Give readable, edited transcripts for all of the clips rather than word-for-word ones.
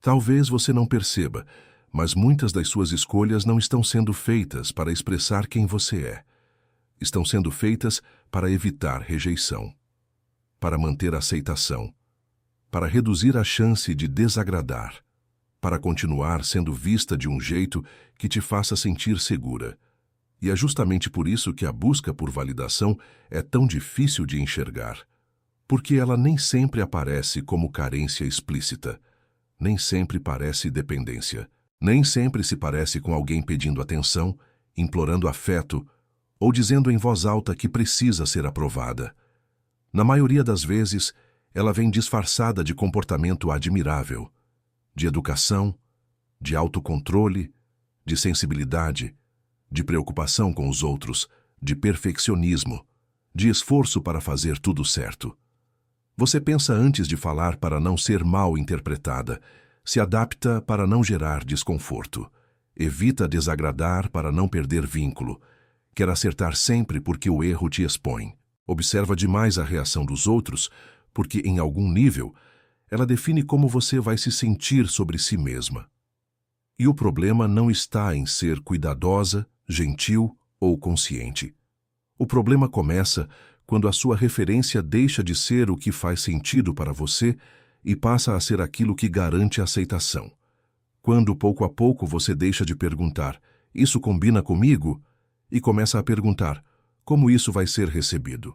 Talvez você não perceba, mas muitas das suas escolhas não estão sendo feitas para expressar quem você é. Estão sendo feitas para evitar rejeição, para manter aceitação, para reduzir a chance de desagradar, para continuar sendo vista de um jeito que te faça sentir segura. E é justamente por isso que a busca por validação é tão difícil de enxergar, porque ela nem sempre aparece como carência explícita, nem sempre parece dependência, nem sempre se parece com alguém pedindo atenção, implorando afeto ou dizendo em voz alta que precisa ser aprovada. Na maioria das vezes, ela vem disfarçada de comportamento admirável, de educação, de autocontrole, de sensibilidade, de preocupação com os outros, de perfeccionismo, de esforço para fazer tudo certo. Você pensa antes de falar para não ser mal interpretada, se adapta para não gerar desconforto, evita desagradar para não perder vínculo, quer acertar sempre porque o erro te expõe. Observa demais a reação dos outros, porque, em algum nível, ela define como você vai se sentir sobre si mesma. E o problema não está em ser cuidadosa, gentil ou consciente. O problema começa quando a sua referência deixa de ser o que faz sentido para você e passa a ser aquilo que garante aceitação. Quando, pouco a pouco, você deixa de perguntar, "Isso combina comigo?" e começa a perguntar, "Como isso vai ser recebido?"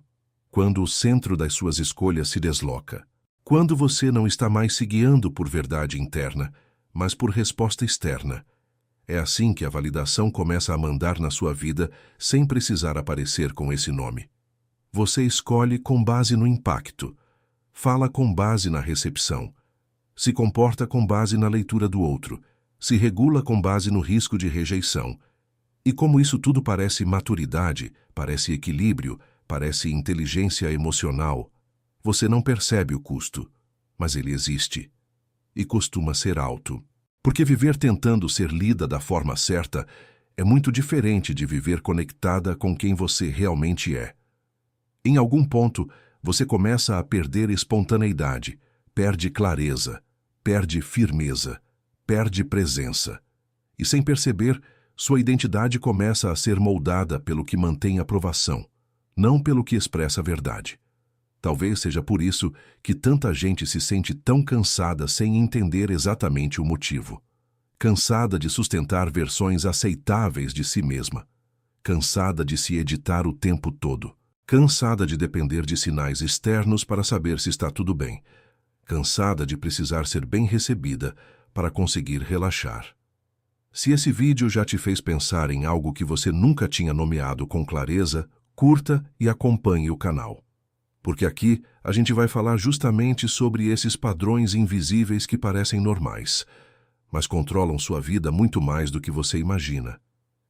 Quando o centro das suas escolhas se desloca. Quando você não está mais se guiando por verdade interna, mas por resposta externa. É assim que a validação começa a mandar na sua vida sem precisar aparecer com esse nome. Você escolhe com base no impacto, fala com base na recepção, se comporta com base na leitura do outro, se regula com base no risco de rejeição. E como isso tudo parece maturidade, parece equilíbrio, parece inteligência emocional, você não percebe o custo, mas ele existe. E costuma ser alto. Porque viver tentando ser lida da forma certa é muito diferente de viver conectada com quem você realmente é. Em algum ponto, você começa a perder espontaneidade, perde clareza, perde firmeza, perde presença. E sem perceber, sua identidade começa a ser moldada pelo que mantém aprovação, não pelo que expressa a verdade. Talvez seja por isso que tanta gente se sente tão cansada sem entender exatamente o motivo. Cansada de sustentar versões aceitáveis de si mesma. Cansada de se editar o tempo todo. Cansada de depender de sinais externos para saber se está tudo bem. Cansada de precisar ser bem recebida para conseguir relaxar. Se esse vídeo já te fez pensar em algo que você nunca tinha nomeado com clareza, curta e acompanhe o canal. Porque aqui a gente vai falar justamente sobre esses padrões invisíveis que parecem normais, mas controlam sua vida muito mais do que você imagina.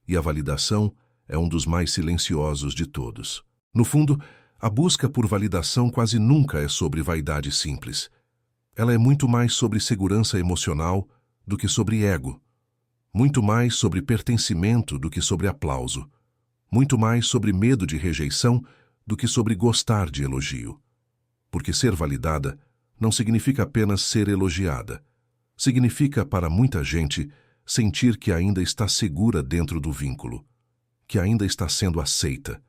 E a validação é um dos mais silenciosos de todos. No fundo, a busca por validação quase nunca é sobre vaidade simples. Ela é muito mais sobre segurança emocional do que sobre ego. Muito mais sobre pertencimento do que sobre aplauso. Muito mais sobre medo de rejeição do que sobre gostar de elogio. Porque ser validada não significa apenas ser elogiada. Significa, para muita gente, sentir que ainda está segura dentro do vínculo, que ainda está sendo aceita,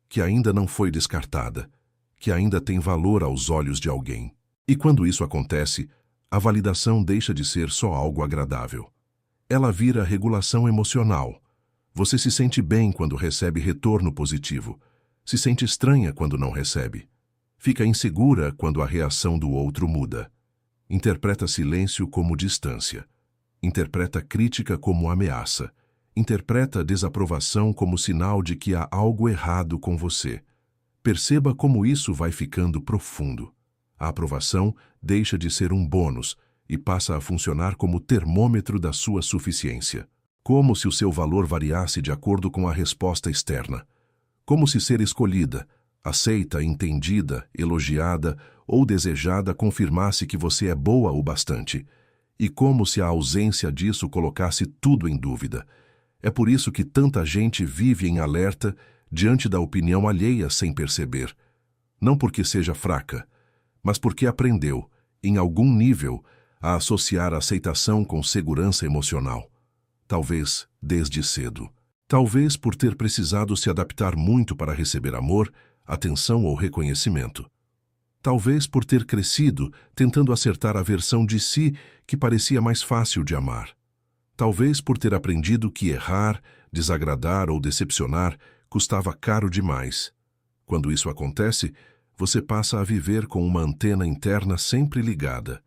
que ainda não foi descartada, que ainda tem valor aos olhos de alguém. E quando isso acontece, a validação deixa de ser só algo agradável. Ela vira regulação emocional. Você se sente bem quando recebe retorno positivo, se sente estranha quando não recebe. Fica insegura quando a reação do outro muda. Interpreta silêncio como distância. Interpreta crítica como ameaça. Interpreta desaprovação como sinal de que há algo errado com você. Perceba como isso vai ficando profundo. A aprovação deixa de ser um bônus e passa a funcionar como termômetro da sua suficiência. Como se o seu valor variasse de acordo com a resposta externa. Como se ser escolhida, aceita, entendida, elogiada ou desejada confirmasse que você é boa o bastante. E como se a ausência disso colocasse tudo em dúvida. É por isso que tanta gente vive em alerta diante da opinião alheia sem perceber. Não porque seja fraca, mas porque aprendeu, em algum nível, a associar a aceitação com segurança emocional. Talvez desde cedo. Talvez por ter precisado se adaptar muito para receber amor, atenção ou reconhecimento. Talvez por ter crescido tentando acertar a versão de si que parecia mais fácil de amar. Talvez por ter aprendido que errar, desagradar ou decepcionar custava caro demais. Quando isso acontece, você passa a viver com uma antena interna sempre ligada,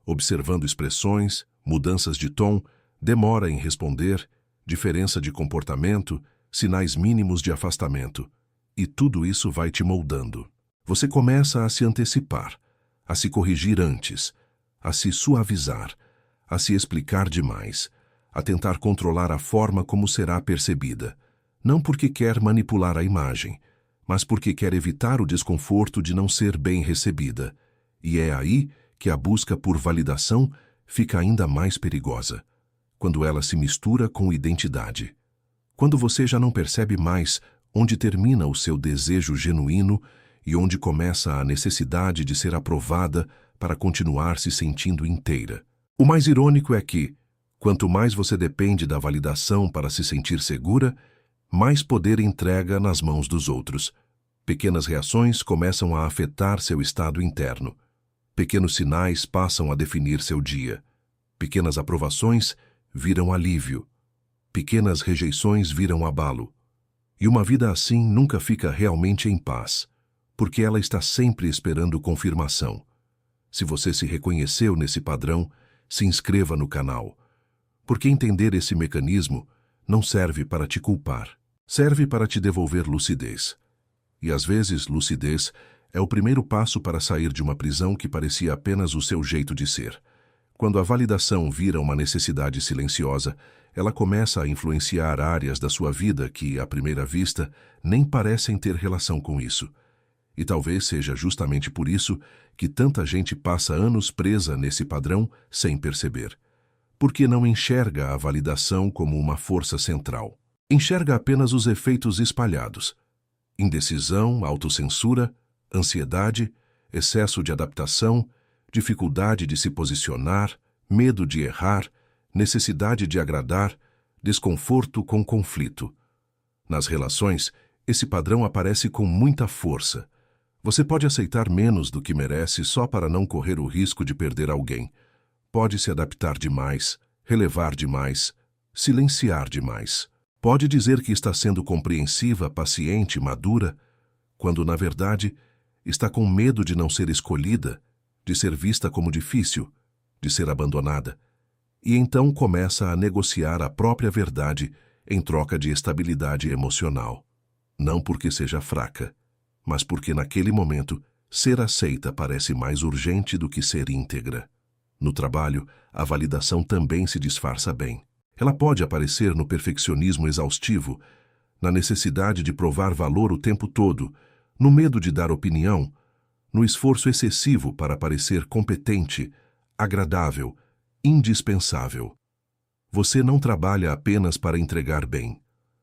observando expressões, mudanças de tom, demora em responder, diferença de comportamento, sinais mínimos de afastamento. E tudo isso vai te moldando. Você começa a se antecipar, a se corrigir antes, a se suavizar, a se explicar demais, a tentar controlar a forma como será percebida, não porque quer manipular a imagem, mas porque quer evitar o desconforto de não ser bem recebida. E é aí que a busca por validação fica ainda mais perigosa, quando ela se mistura com identidade. Quando você já não percebe mais onde termina o seu desejo genuíno e onde começa a necessidade de ser aprovada para continuar se sentindo inteira. O mais irônico é que, quanto mais você depende da validação para se sentir segura, mais poder entrega nas mãos dos outros. Pequenas reações começam a afetar seu estado interno. Pequenos sinais passam a definir seu dia. Pequenas aprovações viram alívio. Pequenas rejeições viram abalo. E uma vida assim nunca fica realmente em paz, porque ela está sempre esperando confirmação. Se você se reconheceu nesse padrão, se inscreva no canal, porque entender esse mecanismo não serve para te culpar, serve para te devolver lucidez. E às vezes, lucidez é o primeiro passo para sair de uma prisão que parecia apenas o seu jeito de ser. Quando a validação vira uma necessidade silenciosa, ela começa a influenciar áreas da sua vida que, à primeira vista, nem parecem ter relação com isso. E talvez seja justamente por isso que tanta gente passa anos presa nesse padrão sem perceber. Porque não enxerga a validação como uma força central. Enxerga apenas os efeitos espalhados. Indecisão, autocensura, ansiedade, excesso de adaptação, dificuldade de se posicionar, medo de errar, necessidade de agradar, desconforto com conflito. Nas relações, esse padrão aparece com muita força. Você pode aceitar menos do que merece só para não correr o risco de perder alguém. Pode se adaptar demais, relevar demais, silenciar demais. Pode dizer que está sendo compreensiva, paciente, madura, quando, na verdade, está com medo de não ser escolhida, de ser vista como difícil, de ser abandonada. E então começa a negociar a própria verdade em troca de estabilidade emocional. Não porque seja fraca, mas porque naquele momento ser aceita parece mais urgente do que ser íntegra. No trabalho, a validação também se disfarça bem. Ela pode aparecer no perfeccionismo exaustivo, na necessidade de provar valor o tempo todo, no medo de dar opinião, no esforço excessivo para parecer competente, agradável, indispensável. Você não trabalha apenas para entregar bem.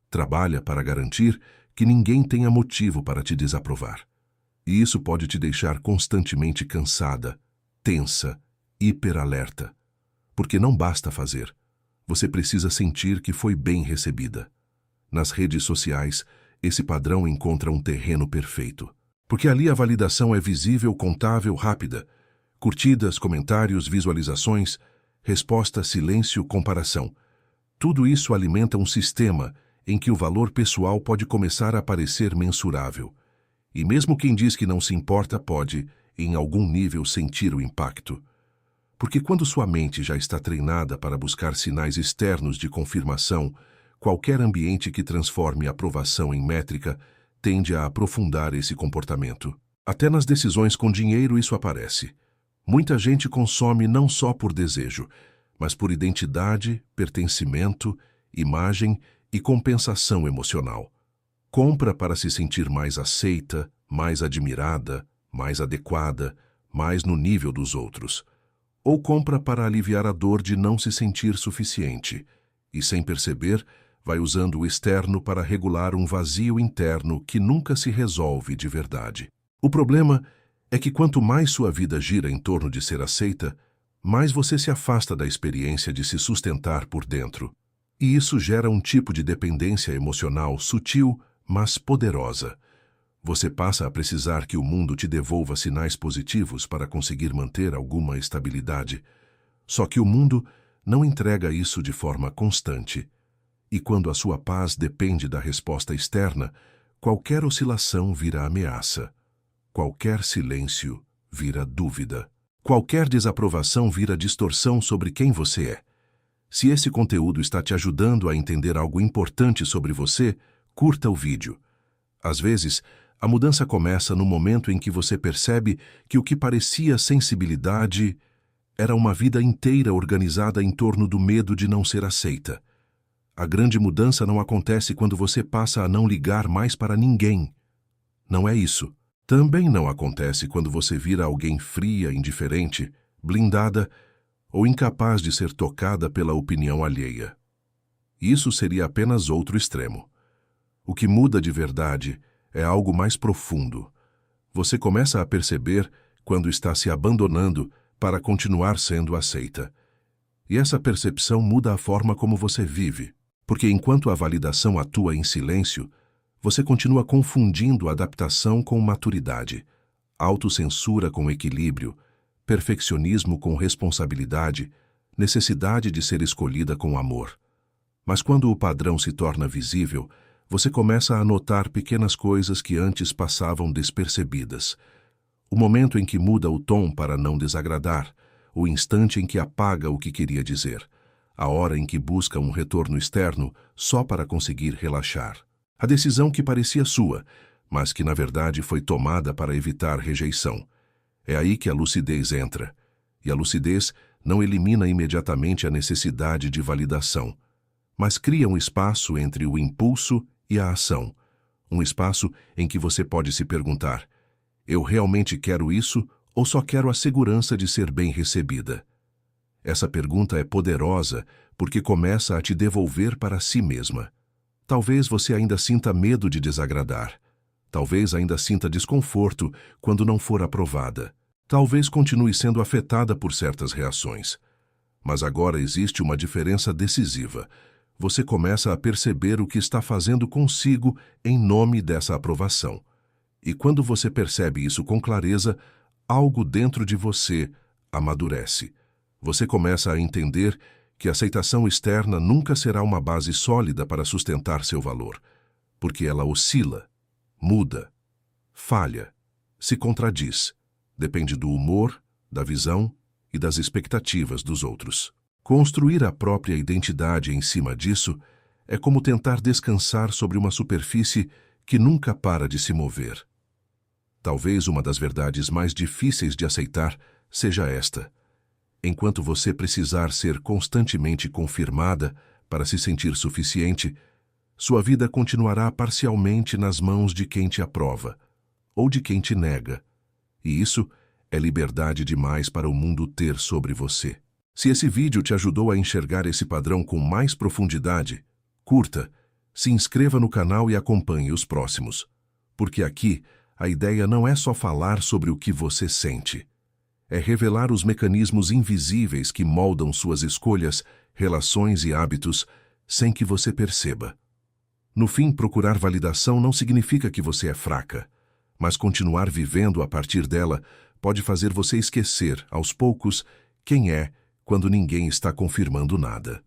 Trabalha para garantir que ninguém tenha motivo para te desaprovar. E isso pode te deixar constantemente cansada, tensa, hiperalerta. Porque não basta fazer. Você precisa sentir que foi bem recebida. Nas redes sociais, esse padrão encontra um terreno perfeito. Porque ali a validação é visível, contável, rápida. Curtidas, comentários, visualizações, resposta, silêncio, comparação. Tudo isso alimenta um sistema em que o valor pessoal pode começar a parecer mensurável. E mesmo quem diz que não se importa pode, em algum nível, sentir o impacto. Porque quando sua mente já está treinada para buscar sinais externos de confirmação, qualquer ambiente que transforme a aprovação em métrica tende a aprofundar esse comportamento. Até nas decisões com dinheiro isso aparece. Muita gente consome não só por desejo, mas por identidade, pertencimento, imagem e compensação emocional. Compra para se sentir mais aceita, mais admirada, mais adequada, mais no nível dos outros. Ou compra para aliviar a dor de não se sentir suficiente, e sem perceber, vai usando o externo para regular um vazio interno que nunca se resolve de verdade. O problema é que quanto mais sua vida gira em torno de ser aceita, mais você se afasta da experiência de se sustentar por dentro. E isso gera um tipo de dependência emocional sutil, mas poderosa. Você passa a precisar que o mundo te devolva sinais positivos para conseguir manter alguma estabilidade. Só que o mundo não entrega isso de forma constante. E quando a sua paz depende da resposta externa, qualquer oscilação vira ameaça. Qualquer silêncio vira dúvida. Qualquer desaprovação vira distorção sobre quem você é. Se esse conteúdo está te ajudando a entender algo importante sobre você, curta o vídeo. Às vezes, a mudança começa no momento em que você percebe que o que parecia sensibilidade era uma vida inteira organizada em torno do medo de não ser aceita. A grande mudança não acontece quando você passa a não ligar mais para ninguém. Não é isso. Também não acontece quando você vira alguém fria, indiferente, blindada ou incapaz de ser tocada pela opinião alheia. Isso seria apenas outro extremo. O que muda de verdade é algo mais profundo. Você começa a perceber quando está se abandonando para continuar sendo aceita. E essa percepção muda a forma como você vive, porque enquanto a validação atua em silêncio, você continua confundindo adaptação com maturidade, autocensura com equilíbrio, perfeccionismo com responsabilidade, necessidade de ser escolhida com amor. Mas quando o padrão se torna visível, você começa a notar pequenas coisas que antes passavam despercebidas. O momento em que muda o tom para não desagradar, o instante em que apaga o que queria dizer, a hora em que busca um retorno externo só para conseguir relaxar. A decisão que parecia sua, mas que na verdade foi tomada para evitar rejeição. É aí que a lucidez entra. E a lucidez não elimina imediatamente a necessidade de validação, mas cria um espaço entre o impulso e a ação. Um espaço em que você pode se perguntar: eu realmente quero isso ou só quero a segurança de ser bem recebida? Essa pergunta é poderosa porque começa a te devolver para si mesma. Talvez você ainda sinta medo de desagradar. Talvez ainda sinta desconforto quando não for aprovada. Talvez continue sendo afetada por certas reações. Mas agora existe uma diferença decisiva. Você começa a perceber o que está fazendo consigo em nome dessa aprovação. E quando você percebe isso com clareza, algo dentro de você amadurece. Você começa a entender que a aceitação externa nunca será uma base sólida para sustentar seu valor, porque ela oscila, muda, falha, se contradiz. Depende do humor, da visão e das expectativas dos outros. Construir a própria identidade em cima disso é como tentar descansar sobre uma superfície que nunca para de se mover. Talvez uma das verdades mais difíceis de aceitar seja esta: enquanto você precisar ser constantemente confirmada para se sentir suficiente, sua vida continuará parcialmente nas mãos de quem te aprova ou de quem te nega. E isso é liberdade demais para o mundo ter sobre você. Se esse vídeo te ajudou a enxergar esse padrão com mais profundidade, curta, se inscreva no canal e acompanhe os próximos. Porque aqui, a ideia não é só falar sobre o que você sente. É revelar os mecanismos invisíveis que moldam suas escolhas, relações e hábitos sem que você perceba. No fim, procurar validação não significa que você é fraca, mas continuar vivendo a partir dela pode fazer você esquecer, aos poucos, quem é quando ninguém está confirmando nada.